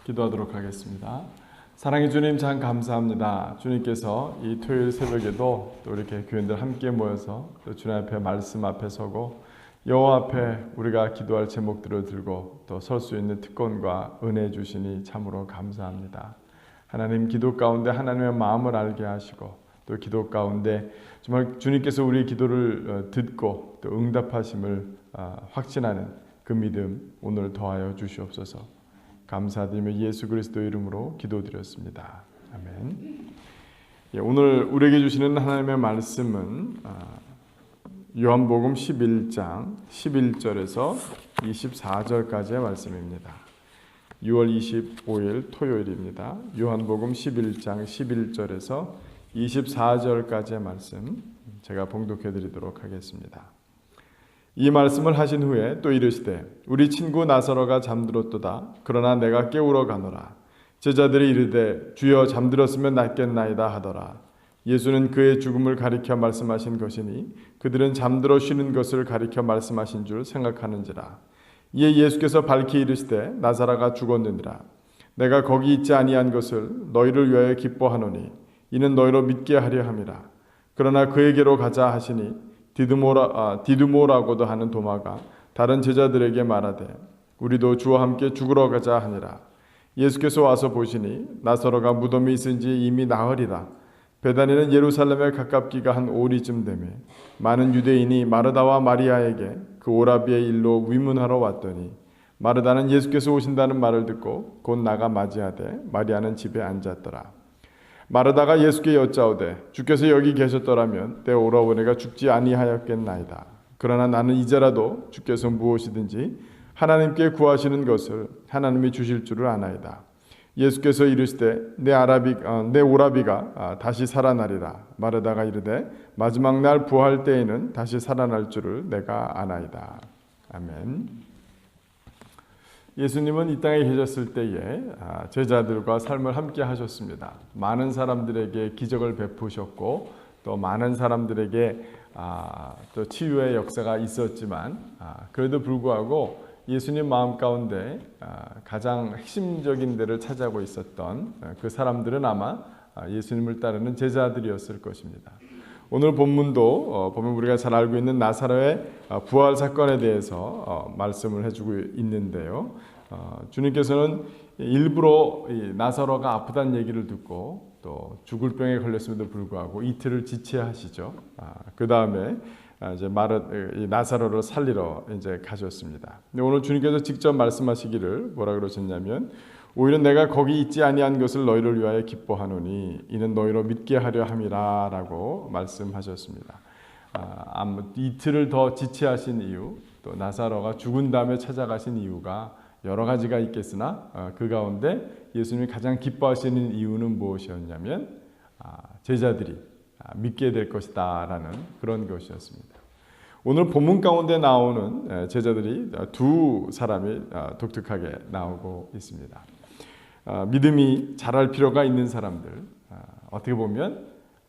기도하도록 하겠습니다. 사랑의 주님, 참 감사합니다. 주님께서 이 토요일 새벽에도 또 이렇게 교인들 함께 모여서 또 주님 앞에 말씀 앞에 서고 여호와 앞에 우리가 기도할 제목들을 들고 또 설 수 있는 특권과 은혜 주시니 참으로 감사합니다. 하나님, 기도 가운데 하나님의 마음을 알게 하시고 또 기도 가운데 정말 주님께서 우리의 기도를 듣고 또 응답하심을 확신하는 그 믿음 오늘 더하여 주시옵소서. 감사드리며 예수 그리스도 이름으로 기도드렸습니다. 아멘. 오늘 우리에게 주시는 하나님의 말씀은 요한복음 11장 11절에서 24절까지의 말씀입니다. 6월 25일 토요일입니다. 요한복음 11장 11절에서 24절까지의 말씀 제가 봉독해 드리도록 하겠습니다. 이 말씀을 하신 후에 또 이르시되 우리 친구 나사로가 잠들었도다. 그러나 내가 깨우러 가노라. 제자들이 이르되 주여 잠들었으면 낫겠나이다 하더라. 예수는 그의 죽음을 가리켜 말씀하신 것이니 그들은 잠들어 쉬는 것을 가리켜 말씀하신 줄 생각하는지라. 이에 예수께서 밝히 이르시되 나사로가 죽었느니라. 내가 거기 있지 아니한 것을 너희를 위하여 기뻐하노니 이는 너희로 믿게 하려 함이라. 그러나 그에게로 가자 하시니 디두모라고도 하는 도마가 다른 제자들에게 말하되 우리도 주와 함께 죽으러 가자 하니라. 예수께서 와서 보시니 나사로가 무덤에 있은지 이미 나흘이라. 베다니는 예루살렘에 가깝기가 한 오리쯤 되매 많은 유대인이 마르다와 마리아에게 그 오라비의 일로 위문하러 왔더니 마르다는 예수께서 오신다는 말을 듣고 곧 나가 맞이하되 마리아는 집에 앉았더라. 마르다가 예수께 여짜오되 주께서 여기 계셨더라면 내 오라버니가 죽지 아니하였겠나이다. 그러나 나는 이제라도 주께서 무엇이든지 하나님께 구하시는 것을 하나님이 주실 줄을 아나이다. 예수께서 이르시되 내 오라비가 다시 살아나리라. 마르다가 이르되 마지막 날 부활 때에는 다시 살아날 줄을 내가 아나이다. 아멘. 예수님은 이 땅에 계셨을 때에 제자들과 삶을 함께 하셨습니다. 많은 사람들에게 기적을 베푸셨고 또 많은 사람들에게 또 치유의 역사가 있었지만 그래도 불구하고 예수님 마음 가운데 가장 핵심적인 데를 차지하고 있었던 그 사람들은 아마 예수님을 따르는 제자들이었을 것입니다. 오늘 본문도 보면 우리가 잘 알고 있는 나사로의 부활 사건에 대해서 말씀을 해주고 있는데요. 주님께서는 일부러 나사로가 아프다는 얘기를 듣고 또 죽을 병에 걸렸음에도 불구하고 이틀을 지체하시죠. 그 다음에 이제 나사로를 살리러 이제 가셨습니다. 근데 오늘 주님께서 직접 말씀하시기를 뭐라 그러셨냐면 오히려 내가 거기 있지 아니한 것을 너희를 위하여 기뻐하노니 이는 너희로 믿게 하려 함이라라고 말씀하셨습니다. 이틀을 더 지체하신 이유, 또 나사로가 죽은 다음에 찾아가신 이유가 여러 가지가 있겠으나 그 가운데 예수님이 가장 기뻐하시는 이유는 무엇이었냐면 제자들이 믿게 될 것이다라는 그런 것이었습니다. 오늘 본문 가운데 나오는 제자들이 두 사람이 독특하게 나오고 있습니다. 믿음이 자랄 필요가 있는 사람들, 어떻게 보면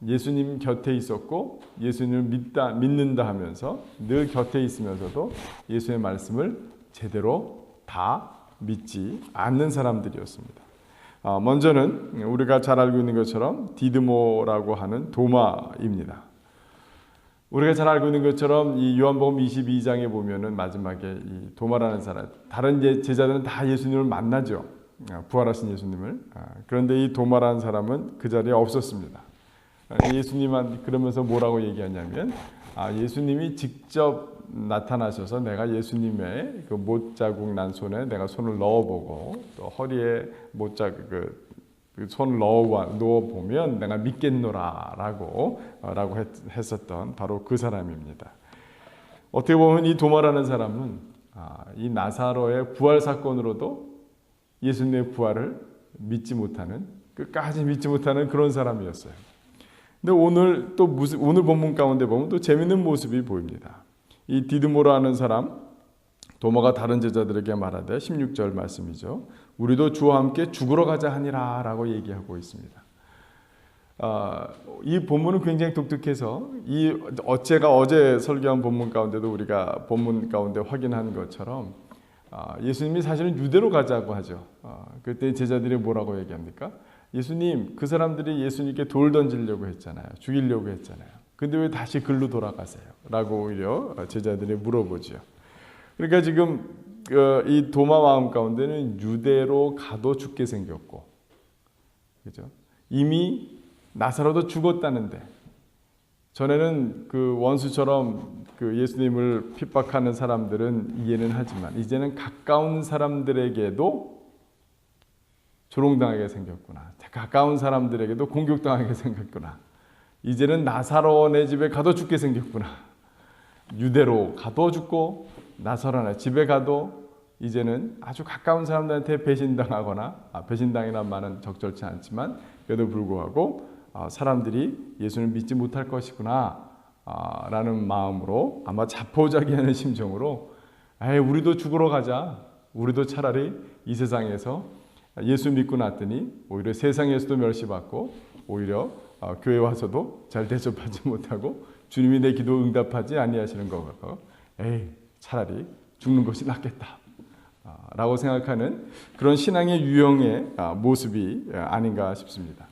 예수님 곁에 있었고 예수님을 믿는다 하면서 늘 곁에 있으면서도 예수의 말씀을 제대로 다 믿지 않는 사람들이었습니다. 먼저는 우리가 잘 알고 있는 것처럼 디드모라고 하는 도마입니다. 우리가 잘 알고 있는 것처럼 이 요한복음 22장에 보면은 마지막에 이 도마라는 사람, 다른 제자들은 다 예수님을 만나죠. 부활하신 예수님을. 그런데 이 도마라는 사람은 그 자리에 없었습니다. 예수님은 그러면서 뭐라고 얘기하냐면 예수님이 직접 나타나셔서 내가 예수님의 그 못자국 난 손에 내가 손을 넣어보고 또 허리에 못자국 그 손을 넣어보면 내가 믿겠노라라고 했었던 바로 그 사람입니다. 어떻게 보면 이 도마라는 사람은 이 나사로의 부활 사건으로도 예수님의 부활을 믿지 못하는, 끝까지 믿지 못하는 그런 사람이었어요. 근데 오늘 본문 가운데 보면 또 재밌는 모습이 보입니다. 이 디드모라는 사람, 도마가 다른 제자들에게 말하되 16절 말씀이죠. 우리도 주와 함께 죽으러 가자 하니라 라고 얘기하고 있습니다. 이 본문은 굉장히 독특해서 제가 어제 설교한 본문 가운데도 우리가 본문 가운데 확인한 것처럼 예수님이 사실은 유대로 가자고 하죠. 그때 제자들이 뭐라고 얘기합니까? 예수님, 그 사람들이 예수님께 돌 던지려고 했잖아요. 죽이려고 했잖아요. 근데 왜 다시 글로 돌아가세요? 라고 오히려 제자들이 물어보죠. 그러니까 지금 이 도마 마음 가운데는 유대로 가도 죽게 생겼고, 그죠? 이미 나사로도 죽었다는데, 전에는 그 원수처럼 그 예수님을 핍박하는 사람들은 이해는 하지만 이제는 가까운 사람들에게도 조롱당하게 생겼구나. 가까운 사람들에게도 공격당하게 생겼구나. 이제는 나사로네 집에 가도 죽게 생겼구나. 유대로 가도 죽고 나사로네 집에 가도 이제는 아주 가까운 사람들한테 배신당하거나, 배신당이라는 말은 적절치 않지만 그래도 불구하고 사람들이 예수를 믿지 못할 것이구나 라는 마음으로, 아마 자포자기하는 심정으로 우리도 죽으러 가자. 우리도 차라리 이 세상에서 예수 믿고 났더니 오히려 세상에서도 멸시받고 오히려 교회 와서도 잘 대접하지 못하고 주님이 내 기도 응답하지 아니하시는 것 같고 차라리 죽는 것이 낫겠다 라고 생각하는 그런 신앙의 유형의 모습이 아닌가 싶습니다.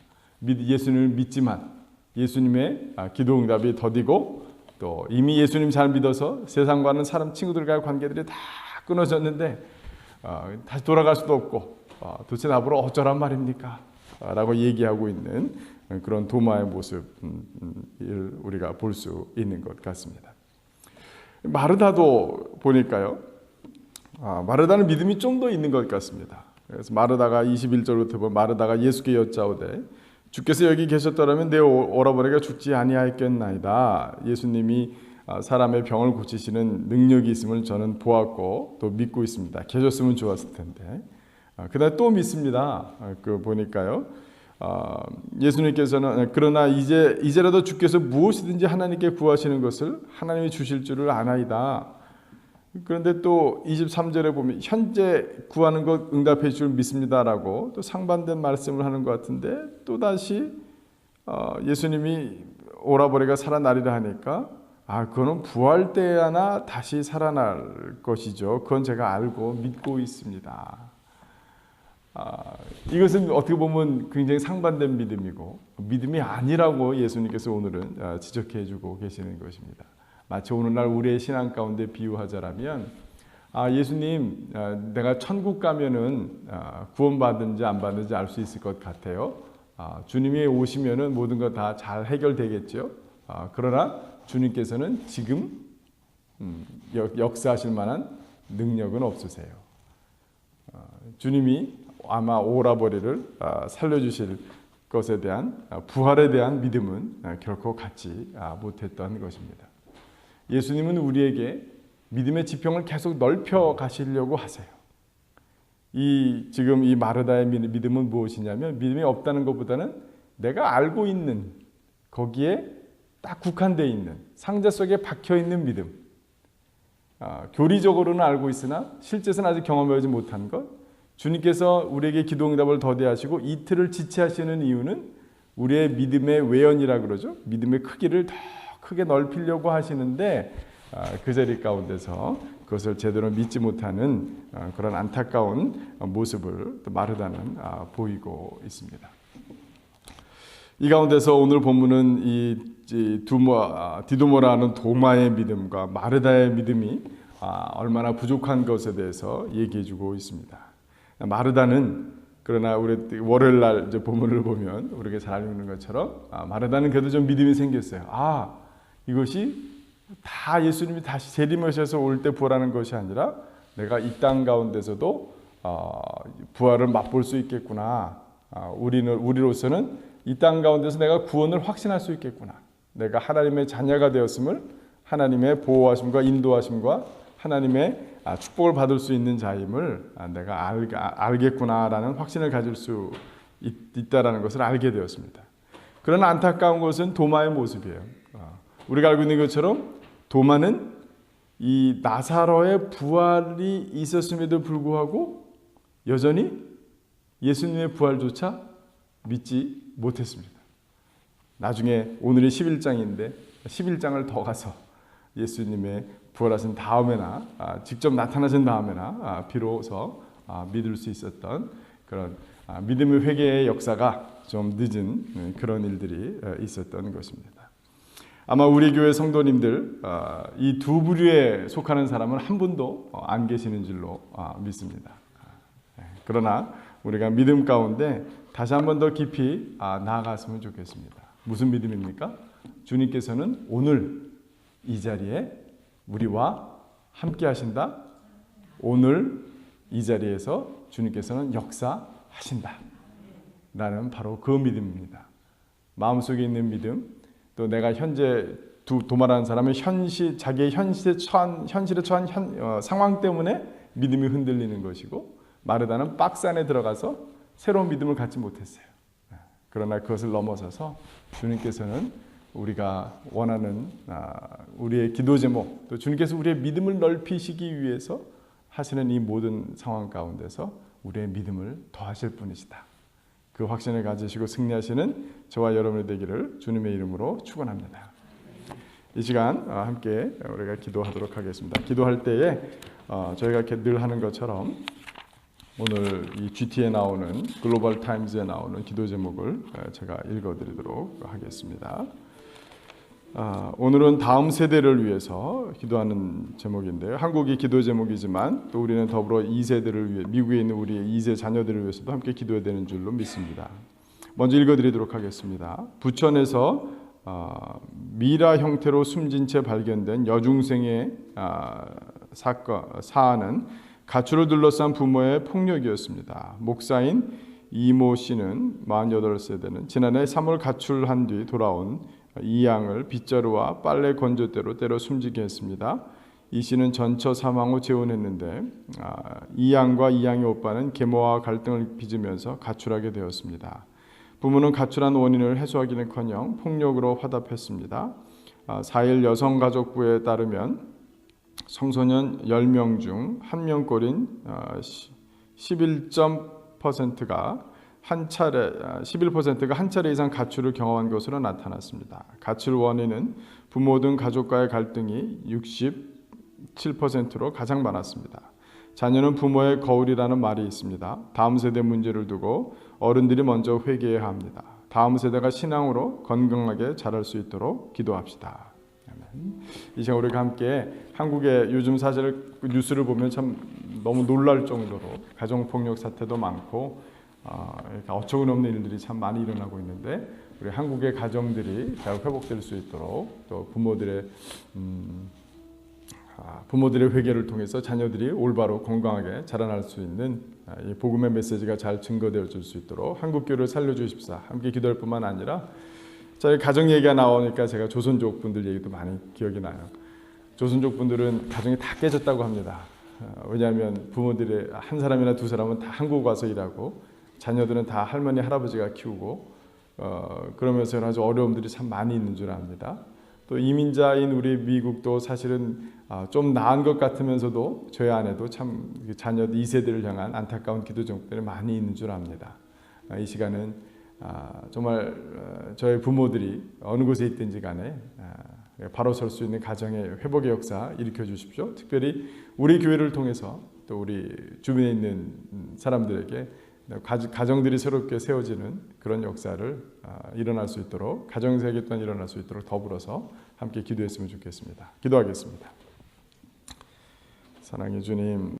예수님을 믿지만 예수님의 기도 응답이 더디고, 또 이미 예수님 잘 믿어서 세상과는 사람 친구들과의 관계들이 다 끊어졌는데 다시 돌아갈 수도 없고 도대체 나보러 어쩌란 말입니까? 라고 얘기하고 있는 그런 도마의 모습을 우리가 볼 수 있는 것 같습니다. 마르다도 보니까요, 마르다는 믿음이 좀 더 있는 것 같습니다. 그래서 마르다가 21절부터 보면 마르다가 예수께 여짜오되 주께서 여기 계셨더라면 내 오라버니가 죽지 아니하였겠나이다. 예수님이 사람의 병을 고치시는 능력이 있음을 저는 보았고 또 믿고 있습니다. 계셨으면 좋았을 텐데. 그다음 또 믿습니다. 그 보니까요. 예수님께서는 그러나 이제라도 주께서 무엇이든지 하나님께 구하시는 것을 하나님이 주실 줄을 아나이다. 그런데 또 23절에 보면 현재 구하는 것 응답해 줄 믿습니다라고 또 상반된 말씀을 하는 것 같은데, 또 다시 예수님이 오라버니가 살아나리라 하니까 그거는 부활 때야나 다시 살아날 것이죠. 그건 제가 알고 믿고 있습니다. 이것은 어떻게 보면 굉장히 상반된 믿음이고 믿음이 아니라고 예수님께서 오늘은 지적해 주고 계시는 것입니다. 마치 오늘날 우리의 신앙 가운데 비유하자라면 예수님, 내가 천국 가면은 구원받은지 안 받은지 알 수 있을 것 같아요. 주님이 오시면은 모든 것 다 잘 해결되겠죠. 그러나 주님께서는 지금 역사하실 만한 능력은 없으세요. 주님이 아마 오라버니를 살려주실 것에 대한 부활에 대한 믿음은 결코 갖지 못했던 것입니다. 예수님은 우리에게 믿음의 지평을 계속 넓혀 가시려고 하세요. 지금 이 마르다의 믿음은 무엇이냐면, 믿음이 없다는 것보다는 내가 알고 있는, 거기에 딱 국한되어 있는, 상자 속에 박혀 있는 믿음. 교리적으로는 알고 있으나 실제로는 아직 경험하지 못한 것. 주님께서 우리에게 기도응답을 더디하시고 이틀을 지체하시는 이유는 우리의 믿음의 외연이라 그러죠. 믿음의 크기를 더 크게 넓히려고 하시는데 그 자리 가운데서 그것을 제대로 믿지 못하는 그런 안타까운 모습을 또 마르다는 보이고 있습니다. 이 가운데서 오늘 본문은 이 디도모라는 도마의 믿음과 마르다의 믿음이 얼마나 부족한 것에 대해서 얘기해주고 있습니다. 마르다는, 그러나 우리 월요일 날 이제 본문을 보면 우리가 잘 알고 있는 것처럼 마르다는 그래도 좀 믿음이 생겼어요. 이것이 다 예수님이 다시 재림하셔서 올 때 부활하는 것이 아니라 내가 이 땅 가운데서도 부활을 맛볼 수 있겠구나. 우리로서는 이 땅 가운데서 내가 구원을 확신할 수 있겠구나. 내가 하나님의 자녀가 되었음을, 하나님의 보호하심과 인도하심과 하나님의 축복을 받을 수 있는 자임을 내가 알겠구나라는 확신을 가질 수 있다라는 것을 알게 되었습니다. 그러나 안타까운 것은 도마의 모습이에요. 우리가 알고 있는 것처럼 도마는 이 나사로의 부활이 있었음에도 불구하고 여전히 예수님의 부활조차 믿지 못했습니다. 나중에 오늘이 11장인데 11장을 더 가서 예수님의 부활하신 다음에나 직접 나타나신 다음에나 비로소 믿을 수 있었던 그런 믿음의 회개의 역사가 좀 늦은 그런 일들이 있었던 것입니다. 아마 우리 교회 성도님들 이 두 부류에 속하는 사람은 한 분도 안 계시는 줄로 믿습니다. 그러나 우리가 믿음 가운데 다시 한 번 더 깊이 나아갔으면 좋겠습니다. 무슨 믿음입니까? 주님께서는 오늘 이 자리에 우리와 함께 하신다. 오늘 이 자리에서 주님께서는 역사하신다. 라는 바로 그 믿음입니다. 마음속에 있는 믿음, 또 내가 현재 도말하는 사람은 자기의 현실에 처한 상황 때문에 믿음이 흔들리는 것이고, 마르다는 박스 안에 들어가서 새로운 믿음을 갖지 못했어요. 그러나 그것을 넘어서서 주님께서는 우리가 원하는 우리의 기도 제목, 또 주님께서 우리의 믿음을 넓히시기 위해서 하시는 이 모든 상황 가운데서 우리의 믿음을 더하실 분이시다. 그 확신을 가지시고 승리하시는 저와 여러분이 되기를 주님의 이름으로 축원합니다. 이 시간 함께 우리가 기도하도록 하겠습니다. 기도할 때에 저희가 늘 하는 것처럼 오늘 이 GT에 나오는 글로벌 타임즈에 나오는 기도 제목을 제가 읽어드리도록 하겠습니다. 오늘은 다음 세대를 위해서 기도하는 제목인데요. 한국이 기도 제목이지만 또 우리는 더불어 2세대를 위해, 미국에 있는 우리의 2세 자녀들을 위해서도 함께 기도해야 되는 줄로 믿습니다. 먼저 읽어드리도록 하겠습니다. 부천에서 미라 형태로 숨진 채 발견된 여중생의 사안은 가출을 둘러싼 부모의 폭력이었습니다. 목사인 이모 씨는 48세대는 지난해 3월 가출한 뒤 돌아온 이 양을 빗자루와 빨래 건조대로 때려 숨지게 했습니다. 이 씨는 전처 사망 후 재혼했는데 이 양과 이 양의 오빠는 계모와 갈등을 빚으면서 가출하게 되었습니다. 부모는 가출한 원인을 해소하기는커녕 폭력으로 화답했습니다. 4일 여성가족부에 따르면 청소년 10명 중 1명꼴인 11%가 한 차례 이상 가출을 경험한 것으로 나타났습니다. 가출 원인은 부모 등 가족과의 갈등이 67%로 가장 많았습니다. 자녀는 부모의 거울이라는 말이 있습니다. 다음 세대 문제를 두고 어른들이 먼저 회개해야 합니다. 다음 세대가 신앙으로 건강하게 자랄 수 있도록 기도합시다. 이 시간 우리가 함께 한국의 요즘 사실 뉴스를 보면 참 너무 놀랄 정도로 가정폭력 사태도 많고 어처구니없는 일들이 참 많이 일어나고 있는데 우리 한국의 가정들이 잘 회복될 수 있도록 또 부모들의 회개를 통해서 자녀들이 올바로 건강하게 자라날 수 있는 이 복음의 메시지가 잘 증거되어질 수 있도록 한국교회를 살려주십사. 함께 기도할 뿐만 아니라 저희 가정 얘기가 나오니까 제가 조선족 분들 얘기도 많이 기억이 나요. 조선족 분들은 가정이 다 깨졌다고 합니다. 왜냐하면 부모들의 한 사람이나 두 사람은 다 한국 와서 일하고 자녀들은 다 할머니 할아버지가 키우고 그러면서 아주 어려움들이 참 많이 있는 줄 압니다. 또 이민자인 우리 미국도 사실은 좀 나은 것 같으면서도 저희 안에도 참 자녀 2세대를 향한 안타까운 기도 제목들이 많이 있는 줄 압니다. 이 시간은 정말 저희 부모들이 어느 곳에 있든지 간에 바로 설 수 있는 가정의 회복의 역사 일으켜 주십시오. 특별히 우리 교회를 통해서 또 우리 주변에 있는 사람들에게 가정들이 새롭게 세워지는 그런 역사를 일어날 수 있도록 가정세계 또한 일어날 수 있도록 더불어서 함께 기도했으면 좋겠습니다. 기도하겠습니다. 사랑의 주님,